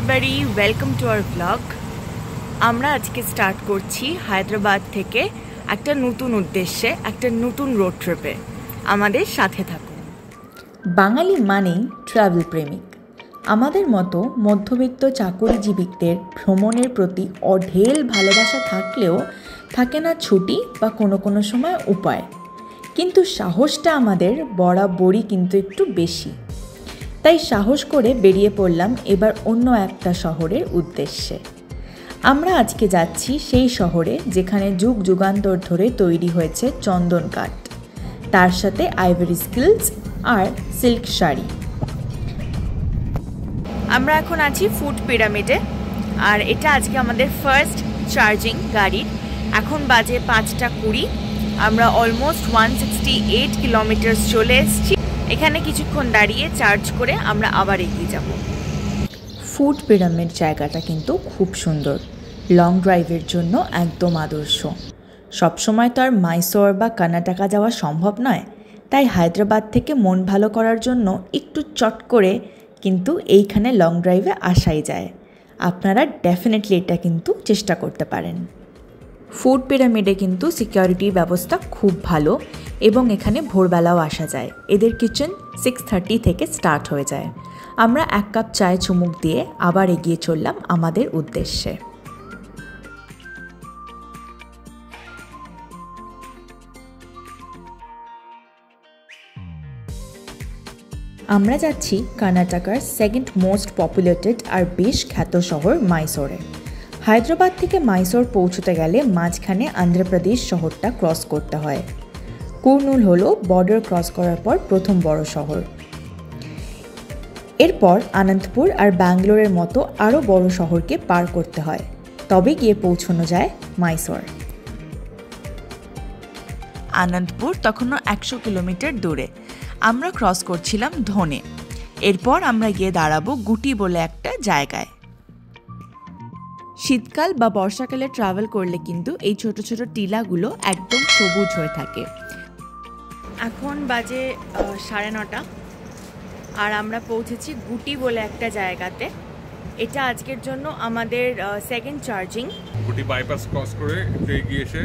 everybody, welcome to our vlog. আমরা আজকে start করছি হায়দ্রাবাদ থেকে একটা নতুন উদ্দেশ্যে, একটা নতুন রোড ট্রিপে। আমাদের সাথে থাকুন। বাঙালি মানেই ট্রাভেল প্রেমিক। আমাদের মতো মধ্যবিত্ত চাকুরিজীবীদের ভ্রমণের প্রতি অঢেল ভালোবাসা থাকলেও থাকে না ছুটি বা কোনো সময় উপায়। কিন্তু সাহসটা আমাদের বরাবরই কিন্তু একটু বেশি। তাই সাহস করে বেরিয়ে পড়লাম এবার অন্য একটা শহরের উদ্দেশ্যে। আমরা আজকে যাচ্ছি সেই শহরে যেখানে যুগ যুগান্তর ধরে তৈরি হয়েছে চন্দন কাঠ, তার সাথে আইভরি স্কিলস আর সিল্ক শাড়ি। আমরা এখন আছি ফুড পিরামিডে, আর এটা আজকে আমাদের ফার্স্ট চার্জিং গাড়ির। এখন বাজে 5:20। আমরা অলমোস্ট 168 কিলোমিটার চলে এসেছি। এখানে কিছুক্ষণ দাঁড়িয়ে চার্জ করে আমরা আবার এগিয়ে যাব। ফুড পিরামিড জায়গাটা কিন্তু খুব সুন্দর, লং ড্রাইভের জন্য একদম আদর্শ। সবসময় তো আর মাইসোর বা কর্ণাটকা যাওয়া সম্ভব নয়, তাই হায়দ্রাবাদ থেকে মন ভালো করার জন্য একটু চট করে কিন্তু এইখানে লং ড্রাইভে আসাই যায়। আপনারা ডেফিনেটলি এটা কিন্তু চেষ্টা করতে পারেন। ফুড পিরামিডে কিন্তু সিকিউরিটির ব্যবস্থা খুব ভালো এবং এখানে ভোরবেলাও আসা যায়। এদের কিচেন 6:30 থেকে স্টার্ট হয়ে যায়। আমরা 1 কাপ চায়ে চুমুক দিয়ে আবার এগিয়ে চললাম আমাদের উদ্দেশ্যে। আমরা যাচ্ছি কর্ণাটকার সেকেন্ড মোস্ট পপুলেটেড আর বেশ খ্যাত শহর মাইসোরে। হায়দ্রাবাদ থেকে মাইসোর পৌঁছতে গেলে মাঝখানে অন্ধ্রপ্রদেশ শহরটা ক্রস করতে হয়। কুর্নুল হলো বর্ডার ক্রস করার পর প্রথম বড় শহর। এরপর অনন্তপুর আর ব্যাঙ্গালোরের মতো আরও বড় শহরকে পার করতে হয়, তবে গিয়ে পৌঁছানো যায় মাইসোর। অনন্তপুর তখনও 100 কিলোমিটার দূরে। আমরা ক্রস করছিলাম ধনে। এরপর আমরা গিয়ে দাঁড়াবো গুটি বলে একটা জায়গায়। শীতকাল বা বর্ষাকালে ট্রাভেল করলে কিন্তু এই ছোট ছোট টিলাগুলো একদম সবুজ হয়ে থাকে। এখন বাজে 9:30 আর আমরা পৌঁছেছি গুটি বলে একটা জায়গাতে। এটা আজকের জন্য আমাদের সেকেন্ড চার্জিং। গুটি বাইপাস ক্রস করে একটু এগিয়ে এসে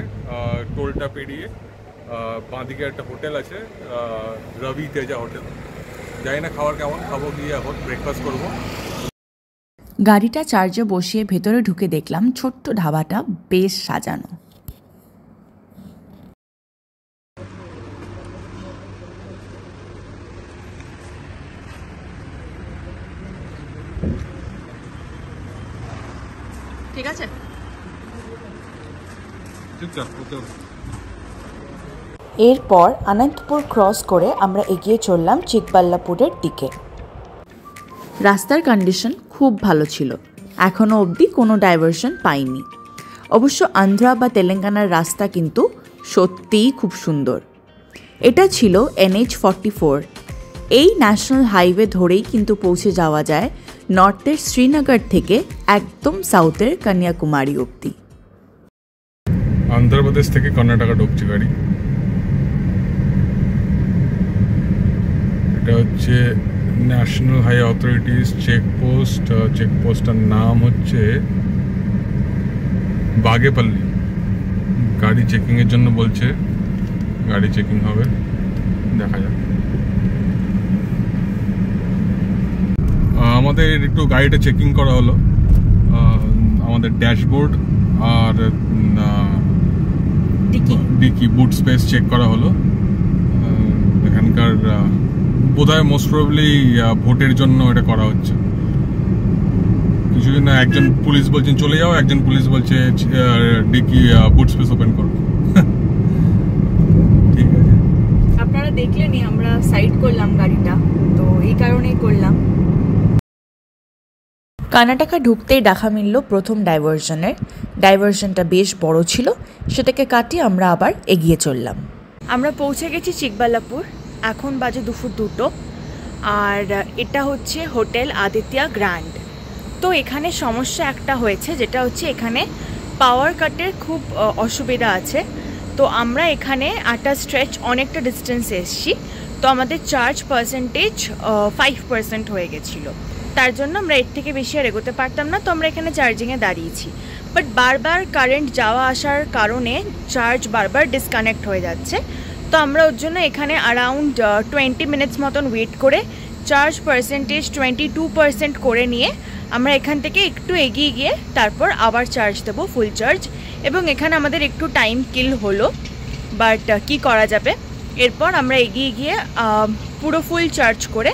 টোলটা পেরিয়ে বাঁদিকে একটা হোটেল আছে, রবি তেজা হোটেল। জানি না খাবার কেমন, খাবো গিয়ে এখন ব্রেকফাস্ট করবো। গাড়িটা চার্জে বসিয়ে ভেতরে ঢুকে দেখলাম ছোট্ট ধাবাটা বেশ সাজানো। ঠিক আছে, এরপর অনন্তপুর ক্রস করে আমরা এগিয়ে চললাম চিকবাল্লাপুরের দিকে। রাস্তার কন্ডিশন খুব ভালো ছিল, এখনও অবধি কোনো ডাইভারশন পাইনি। অবশ্য আন্ধ্রা বা তেলেঙ্গানার রাস্তা কিন্তু সত্যিই খুব সুন্দর। এটা ছিল NH-44। এই ন্যাশনাল হাইওয়ে ধরেই কিন্তু পৌঁছে যাওয়া যায় নর্থের শ্রীনগর থেকে একদম সাউথের কন্যাকুমারী অবধি। অন্ধ্রপ্রদেশ থেকে কর্ণাটকা ঢুকছে গাড়ি। এটা হচ্ছে ন্যাশনাল হাই অথরিটিস চেকপোস্ট। চেকপোস্টটার নাম হচ্ছে বাগেপল্লি। গাড়ি চেকিংয়ের জন্য বলছে, গাড়ি চেকিং হবে, দেখা যাক। আমাদের একটু গাড়িটা চেকিং করা হলো। আমাদের ড্যাশবোর্ড আর ডিকি বুট স্পেস চেক করা হলো। এখানকার বোধহয় মোস্ট প্রবাবলি ভোটের জন্য এটা করা হচ্ছে। কিছুদিন একজন পুলিশ বলছেন চলে যাও, একজন পুলিশ বলছে ডিকি বুট স্পেস ওপেন করো। ঠিক আছে, আপনারা দেখলেনই আমরা সাইড করলাম গাড়িটা, তো এই কারণেই করলাম। কর্ণাটকা ঢুকতেই দেখা মিলল প্রথম ডাইভারশনটা বেশ বড় ছিল, সেটাকে কাটিয়ে আমরা আবার এগিয়ে চললাম। আমরা পৌঁছে গেছি চিকবাল্লাপুর। এখন বাজে 2:02 আর এটা হচ্ছে হোটেল আদিত্য গ্র্যান্ড। তো এখানে সমস্যা একটা হয়েছে, যেটা হচ্ছে এখানে পাওয়ার কাটের খুব অসুবিধা আছে। তো আমরা এখানে আটা স্ট্রেচ অনেকটা ডিস্টেন্স এসছি, তো আমাদের চার্জ পার্সেন্টেজ 5% হয়ে গেছিলো। তার জন্য আমরা এর থেকে বেশি আর এগোতে পারতাম না, তো আমরা এখানে চার্জিংয়ে দাঁড়িয়েছি। বাট বারবার কারেন্ট যাওয়া আসার কারণে চার্জ বারবার ডিসকানেক্ট হয়ে যাচ্ছে। তো আমরা ওর জন্য এখানে অ্যারাউন্ড 20 মিনিটস মতন ওয়েট করে চার্জ পার্সেন্টেজ 22% করে নিয়ে আমরা এখান থেকে একটু এগিয়ে গিয়ে তারপর আবার চার্জ দেবো ফুল চার্জ। এবং এখানে আমাদের একটু টাইম কিল হলো, বাট কি করা যাবে। এরপর আমরা এগিয়ে গিয়ে পুরো ফুল চার্জ করে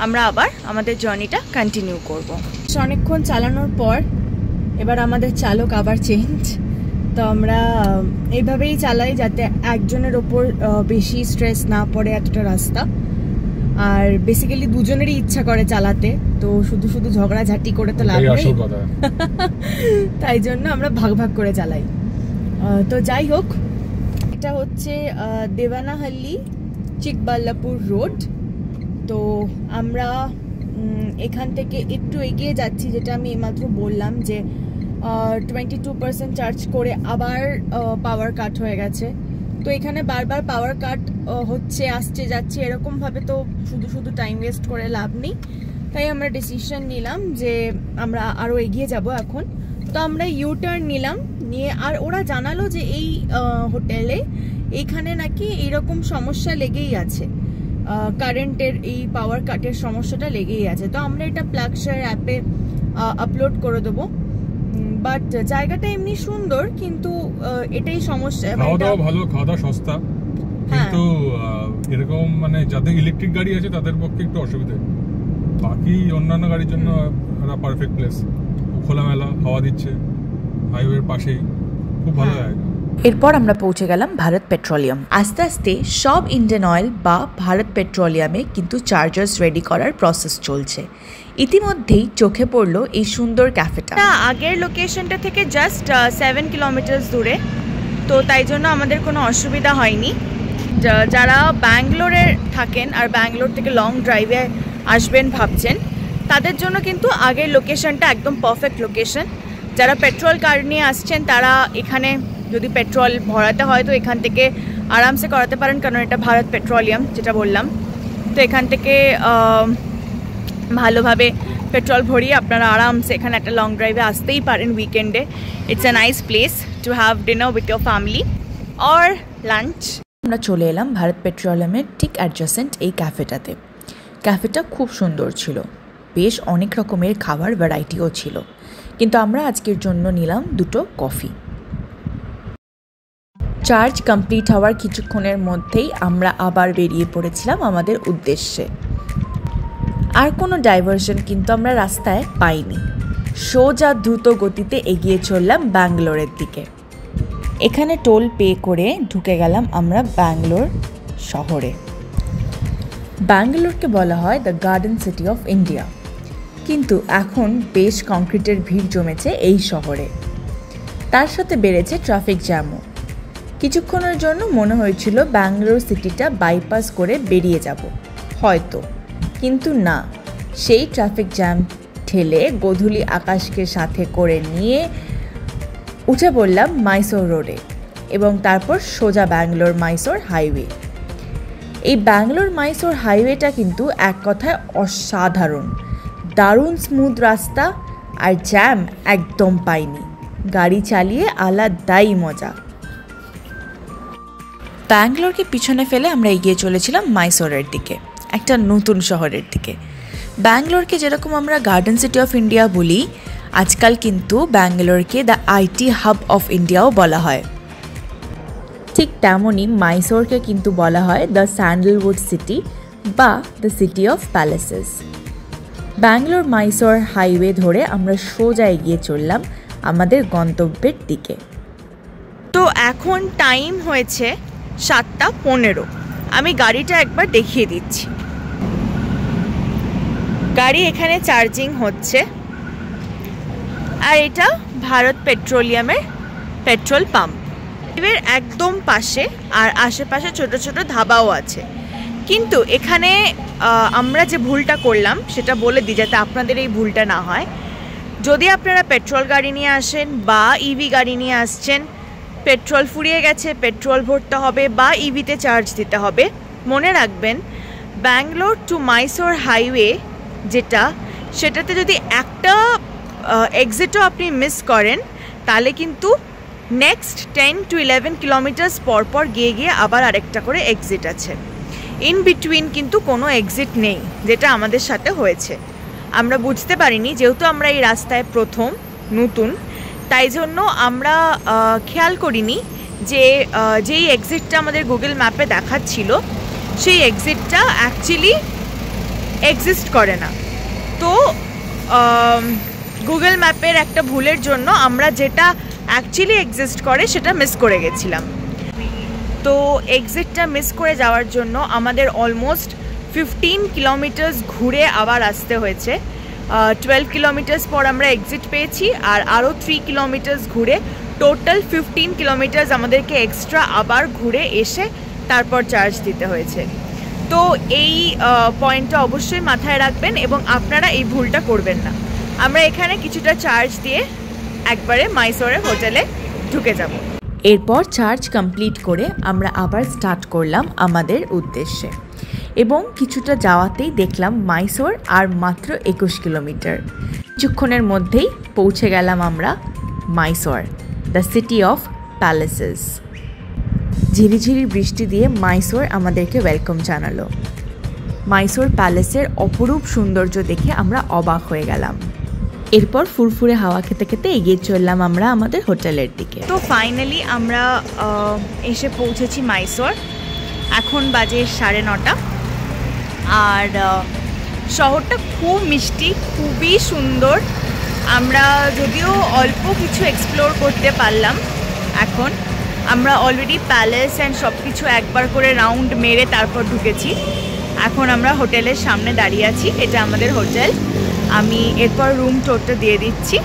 আমরা আবার আমাদের জার্নিটা কন্টিনিউ করব। অনেকক্ষণ চালানোর পর এবার আমাদের চালক আবার চেঞ্জ। তো আমরা এইভাবেই চালাই যাতে একজনের ওপর বেশি স্ট্রেস না পড়ে এতটা রাস্তা। আর বেসিক্যালি দুজনেরই ইচ্ছা করে চালাতে, তো শুধু শুধু ঝগড়াঝাটি করে তো লাভ নেই, তাই জন্য আমরা ভাগ ভাগ করে চালাই। তো যাই হোক, এটা হচ্ছে দেওয়ানাহাল্লি চিকবাল্লাপুর রোড। তো আমরা এখান থেকে একটু এগিয়ে যাচ্ছি, যেটা আমি এইমাত্র বললাম যে 22% চার্জ করে আবার পাওয়ার কাট হয়ে গেছে। তো এখানে বারবার পাওয়ার কাট হচ্ছে, আসছে যাচ্ছে, এরকমভাবে তো শুধু শুধু টাইম ওয়েস্ট করে লাভ নেই। তাই আমরা ডিসিশন নিলাম যে আমরা আরও এগিয়ে যাব এখন। তো আমরা ইউটার্ন নিলাম, নিয়ে আর ওরা জানালো যে এই হোটেলে এইখানে নাকি এইরকম সমস্যা লেগেই আছে, কারেন্টের এই পাওয়ার কাটের সমস্যাটা লেগেই আছে। তো আমরা এটা প্লাগশেয়ার অ্যাপে আপলোড করে দেবো। বাট জায়গাটা এমনি সুন্দর, কিন্তু এটাই সমস্যা। খাওয়া দাওয়া ভালো, খাওয়া দাওয়া সস্তা, কিন্তু এরকম মানে যাদের ইলেকট্রিক গাড়ি আছে তাদের পক্ষে একটু অসুবিধা। বাকি অন্যান্য গাড়ির জন্য একটা পারফেক্ট প্লেস, খোলামেলা হাওয়া দিচ্ছে, হাইওয়ের পাশেই, খুব ভালো জায়গা। এরপর আমরা পৌঁছে গেলাম ভারত পেট্রোলিয়াম। আস্তে আস্তে সব ইন্ডিয়ান অয়েল বা ভারত পেট্রোলিয়ামে কিন্তু চার্জার্স রেডি করার প্রসেস চলছে। ইতিমধ্যেই চোখে পড়লো এই সুন্দর ক্যাফেটা। আগের লোকেশনটা থেকে জাস্ট 7 কিলোমিটার দূরে, তো তাই জন্য আমাদের কোনো অসুবিধা হয়নি। যারা ব্যাঙ্গালোরে থাকেন আর ব্যাঙ্গালোর থেকে লং ড্রাইভে আসবেন ভাবছেন, তাদের জন্য কিন্তু আগের লোকেশনটা একদম পারফেক্ট লোকেশন। যারা পেট্রোল কার নিয়ে আসছেন তারা এখানে যদি পেট্রোল ভরাতে হয় তো এখান থেকে আরামসে করাতে পারেন, কারণ এটা ভারত পেট্রোলিয়াম যেটা বললাম। তো এখান থেকে ভালোভাবে পেট্রোল ভরিয়ে আপনারা আরামসে এখানে একটা লং ড্রাইভে আসতেই পারেন উইকেন্ডে। It's a nice place to have dinner with your family or lunch. আমরা চলে এলাম ভারত পেট্রোলিয়ামের ঠিক অ্যাডজাসেন্ট এই ক্যাফেটাতে। ক্যাফেটা খুব সুন্দর ছিল, বেশ অনেক রকমের খাবার ভ্যারাইটিও ছিল, কিন্তু আমরা আজকের জন্য নিলাম 2 কফি। চার্জ কমপ্লিট হওয়ার কিছুক্ষণের মধ্যেই আমরা আবার বেরিয়ে পড়েছিলাম আমাদের উদ্দেশ্যে। আর কোনো ডাইভারশন কিন্তু আমরা রাস্তায় পাইনি, সোজা দ্রুত গতিতে এগিয়ে চললাম ব্যাঙ্গালোরের দিকে। এখানে টোল পে করে ঢুকে গেলাম আমরা ব্যাঙ্গালোর শহরে। ব্যাঙ্গালোরকে বলা হয় the garden city of India, কিন্তু এখন বেশ কংক্রিটের ভিড় জমেছে এই শহরে। তার সাথে বেড়েছে ট্রাফিক জ্যামও। কিছুক্ষণের জন্য মনে হয়েছিল ব্যাঙ্গালোর সিটিটা বাইপাস করে বেরিয়ে যাব হয়তো, কিন্তু না, সেই ট্রাফিক জ্যাম ঠেলে গোধূলি আকাশকে সাথে করে নিয়ে উঠে পড়লাম মাইসোর রোডে এবং তারপর সোজা ব্যাঙ্গালোর মাইসোর হাইওয়ে। এই ব্যাঙ্গালোর মাইসোর হাইওয়েটা কিন্তু এক কথায় অসাধারণ, দারুণ স্মুথ রাস্তা, আর জ্যাম একদম পাইনি। গাড়ি চালিয়ে আলাদাই মজা। ব্যাঙ্গালোরকে পিছনে ফেলে আমরা এগিয়ে চলেছিলাম মাইসোরের দিকে, একটা নতুন শহরের দিকে। ব্যাঙ্গালোরকে যেরকম আমরা গার্ডেন সিটি অফ ইন্ডিয়া বলি, আজকাল কিন্তু ব্যাঙ্গালোরকে দ্য আইটি হাব অফ ইন্ডিয়াও বলা হয়। ঠিক তেমনই মাইসোরকে কিন্তু বলা হয় দ্য স্যান্ডেলউড সিটি বা the city of palaces. Bangalore Mysore highway ধরে আমরা সোজা এগিয়ে চললাম আমাদের গন্তব্যের দিকে। তো এখন টাইম হয়েছে 7:15। আমি গাড়িটা একবার দেখিয়ে দিচ্ছি। গাড়ি এখানে চার্জিং হচ্ছে, আর এটা ভারত পেট্রোলিয়ামের পেট্রোল পাম্প। এর একদম পাশে আর আশেপাশে ছোট ছোট ধাবাও আছে। কিন্তু এখানে আমরা যে ভুলটা করলাম সেটা বলে দিই যাতে আপনাদের এই ভুলটা না হয়। যদি আপনারা পেট্রোল গাড়ি নিয়ে আসেন বা ইভি গাড়ি নিয়ে আসছেন, পেট্রোল ফুরিয়ে গেছে, পেট্রোল ভরতে হবে বা ইভিতে চার্জ দিতে হবে, মনে রাখবেন ব্যাঙ্গালোর টু মাইসোর হাইওয়ে যেটা, সেটাতে যদি একটা এক্সিটও আপনি মিস করেন তাহলে কিন্তু নেক্সট 10 to 11 কিলোমিটার্স পর গিয়ে আবার আরেকটা করে এক্সিট আছে। ইন বিটুইন কিন্তু কোনো এক্সিট নেই, যেটা আমাদের সাথে হয়েছে। আমরা বুঝতে পারিনি, যেহেতু আমরা এই রাস্তায় প্রথম নতুন, তাই জন্য আমরা খেয়াল করিনি যে যেই এক্সিটটা আমাদের গুগল ম্যাপে দেখাচ্ছিল সেই এক্সিটটা অ্যাকচুয়ালি এক্সিস্ট করে না। তো গুগল ম্যাপের একটা ভুলের জন্য আমরা যেটা অ্যাকচুয়ালি এক্সিস্ট করে সেটা মিস করে গেছিলাম। তো এক্সিটটা মিস করে যাওয়ার জন্য আমাদের অলমোস্ট 15 কিলোমিটার্স ঘুরে আবার আসতে হয়েছে। 12 কিলোমিটার্স পর আমরা এক্সিট পেয়েছি, আর আরও 3 কিলোমিটার্স ঘুরে টোটাল 15 কিলোমিটার্স আমাদেরকে এক্সট্রা আবার ঘুরে এসে তারপর চার্জ দিতে হয়েছে। তো এই পয়েন্টটা অবশ্যই মাথায় রাখবেন এবং আপনারা এই ভুলটা করবেন না। আমরা এখানে কিছুটা চার্জ দিয়ে একবারে মাইসোরের হোটেলে ঢুকে যাব। এরপর চার্জ কমপ্লিট করে আমরা আবার স্টার্ট করলাম আমাদের উদ্দেশ্যে, এবং কিছুটা যাওয়াতেই দেখলাম মাইসোর আর মাত্র 21 কিলোমিটার। কিছুক্ষণের মধ্যেই পৌঁছে গেলাম আমরা Mysore, the city of palaces. ঝিরিঝিরি বৃষ্টি দিয়ে মাইসোর আমাদেরকে ওয়েলকাম জানালো। মাইসোর প্যালেসের অপরূপ সৌন্দর্য দেখে আমরা অবাক হয়ে গেলাম। এরপর ফুরফুরে হাওয়া খেতে খেতে এগিয়ে চললাম আমরা আমাদের হোটেলের দিকে। তো ফাইনালি আমরা এসে পৌঁছেছি মাইসোর। এখন বাজে 9:30, আর শহরটা খুব মিষ্টি, খুবই সুন্দর। আমরা যদিও অল্প কিছু এক্সপ্লোর করতে পারলাম, এখন আমরা অলরেডি প্যালেস অ্যান্ড সব কিছু একবার করে রাউন্ড মেরে তারপর ঢুকেছি। এখন আমরা হোটেলের সামনে দাঁড়িয়ে আছি, এটা আমাদের হোটেল। আমি এরপর রুম টোরটা দিয়ে দিচ্ছি।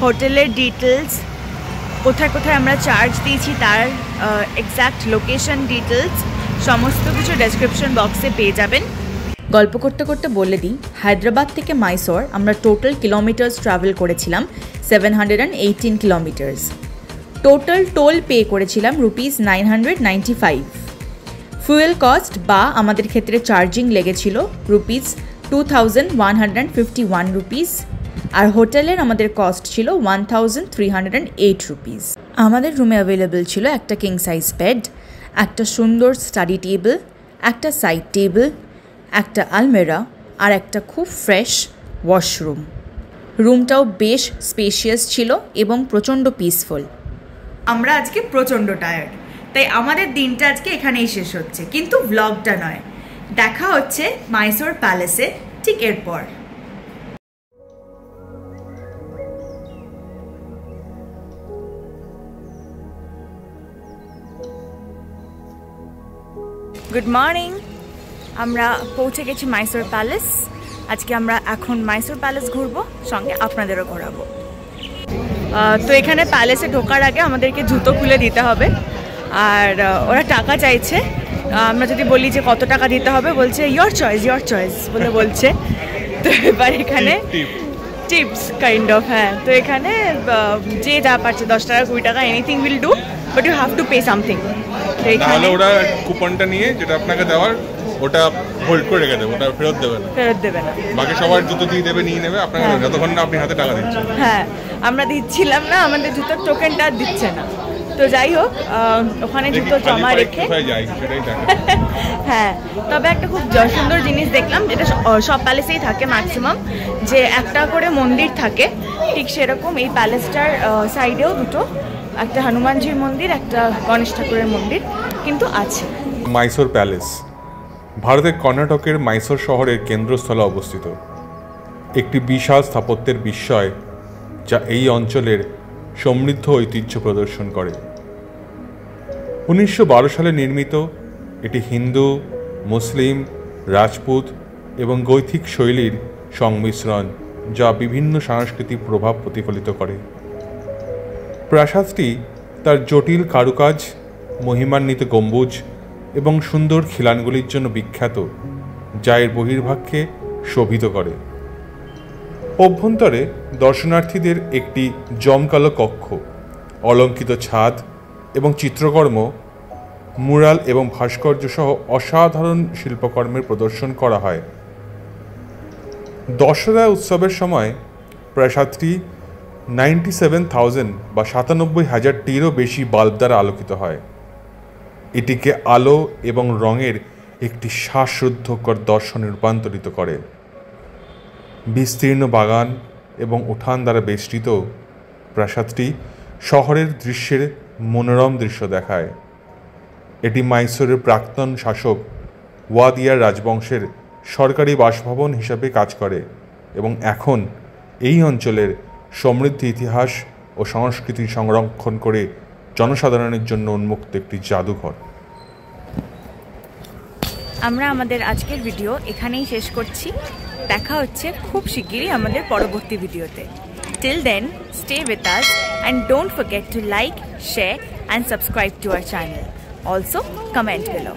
হোটেলের ডিটেলস, কোথায় কোথায় আমরা চার্জ দিয়েছি তার এক্স্যাক্ট লোকেশন ডিটেলস সমস্ত কিছু ডেসক্রিপশন বক্সে পেয়ে যাবেন। গল্প করতে করতে বলে দিই, হায়দ্রাবাদ থেকে মাইসোর আমরা টোটাল কিলোমিটার্স ট্রাভেল করেছিলাম 718 কিলোমিটার্স। টোটাল টোল পে করেছিলাম ₹995। ফুয়েল কস্ট বা আমাদের ক্ষেত্রে চার্জিং লেগেছিল ₹2151, আর হোটেলের আমাদের কস্ট ছিল ₹1308। আমাদের রুমে অ্যাভেলেবেল ছিল একটা কিং সাইজ বেড, একটা সুন্দর স্টাডি টেবিল, একটা সাইড টেবিল, একটা আলমেরা, আর একটা খুব ফ্রেশ ওয়াশরুম। রুমটাও বেশ স্পেশিয়াস ছিল এবং প্রচণ্ড পিসফুল। আমরা আজকে প্রচণ্ড টায়ার্ড, তাই আমাদের দিনটা আজকে এখানেই শেষ হচ্ছে, কিন্তু ব্লগটা নয়। দেখা হচ্ছে মাইসোর প্যালেসে ঠিক এরপর। গুড মর্নিং, আমরা পৌঁছে গেছি মাইসোর প্যালেস। আজকে আমরা এখন মাইসোর প্যালেস ঘুরবো, সঙ্গে আপনাদেরও ঘোরাবো। তো এখানে প্যালেসে ঢোকার আগে আমাদেরকে জুতো খুলে দিতে হবে, আর ওরা টাকা চাইছে। আমরা যদি বলি যে কত টাকা দিতে হবে, বলছে ইয়োর চয়েস বলে বলছে। তো এবার এখানে টিপস কাইন্ড অফ, হ্যাঁ। তো এখানে যে যা পারছে 10 টাকা 20 টাকা anything will do, but you have to pay something. তাহলে ওরা কুপনটা নিয়ে যেটা আপনাকে দেওয়ার ওটা হোল্ড করে রেখে দেবে, ওটা ফেরত দেবে না। বাকি সবার জুতো দিয়ে দেবে, নিয়ে নেবে আপনাকে, যতক্ষণ না আপনি হাতে টাকা দিচ্ছেন। হ্যাঁ, আমরা দিচ্ছিলাম না, আমাদের জুতোর টোকেনটা দিচ্ছে না। তো যাই হোক, ওখানে জুতো জমা রেখে হ্যাঁ। তবে একটা খুব সুন্দর জিনিস দেখলাম, যেটা সব প্যালেসেই থাকে ম্যাক্সিমাম, যে একটা করে মন্দির থাকে। ঠিক সেরকম এই প্যালেসটার সাইডেও দুটো, একটা হনুমানজির মন্দির, একটা গণেশ ঠাকুরের মন্দির কিন্তু আছে। মাইসোর প্যালেস ভারতের কর্ণাটকের মাইসোর শহরের কেন্দ্রস্থলে অবস্থিত একটি বিশাল স্থাপত্যের বিস্ময়, যা এই অঞ্চলের সমৃদ্ধ ঐতিহ্য প্রদর্শন করে। 1912 সালে নির্মিত এটি হিন্দু, মুসলিম, রাজপুত এবং গৈথিক শৈলীর সংমিশ্রণ, যা বিভিন্ন সাংস্কৃতিক প্রভাব প্রতিফলিত করে। প্রাসাদটি তার জটিল কারুকাজ, মহিমান্বিত গম্বুজ এবং সুন্দর খিলানগুলির জন্য বিখ্যাত, যা এর বহির্ভাগকে শোভিত করে। অভ্যন্তরে দর্শনার্থীদের একটি জমকালো কক্ষ, অলঙ্কৃত ছাদ এবং চিত্রকর্ম, মুরাল এবং ভাস্কর্য সহ অসাধারণ শিল্পকর্মের প্রদর্শন করা হয়। দশরা উৎসবের সময় প্রাসাদটি 97,000 বা 97,000টিরও বেশি বাল্ব দ্বারা আলোকিত হয়। এটিকে আলো এবং রঙের একটি শ্বাসরুদ্ধকর দর্শনে রূপান্তরিত করে। বিস্তীর্ণ বাগান এবং উঠান দ্বারা বেষ্টিত প্রাসাদটি শহরের দৃশ্যের মনোরম দৃশ্য দেখায়। এটি মাইসোরের প্রাক্তন শাসক ওয়াদিয়ার রাজবংশের সরকারি বাসভবন হিসাবে কাজ করে এবং এখন এই অঞ্চলের সমৃদ্ধ ইতিহাস ও সংস্কৃতি সংরক্ষণ করে জনসাধারণের জন্য উন্মুক্ত একটি জাদুঘর। আমরা আমাদের আজকের ভিডিও এখানেই শেষ করছি। দেখা হচ্ছে খুব শিগগিরই আমাদের পরবর্তী ভিডিওতে। Till then, stay with us and don't forget to like, share and subscribe to our channel. Also, comment below.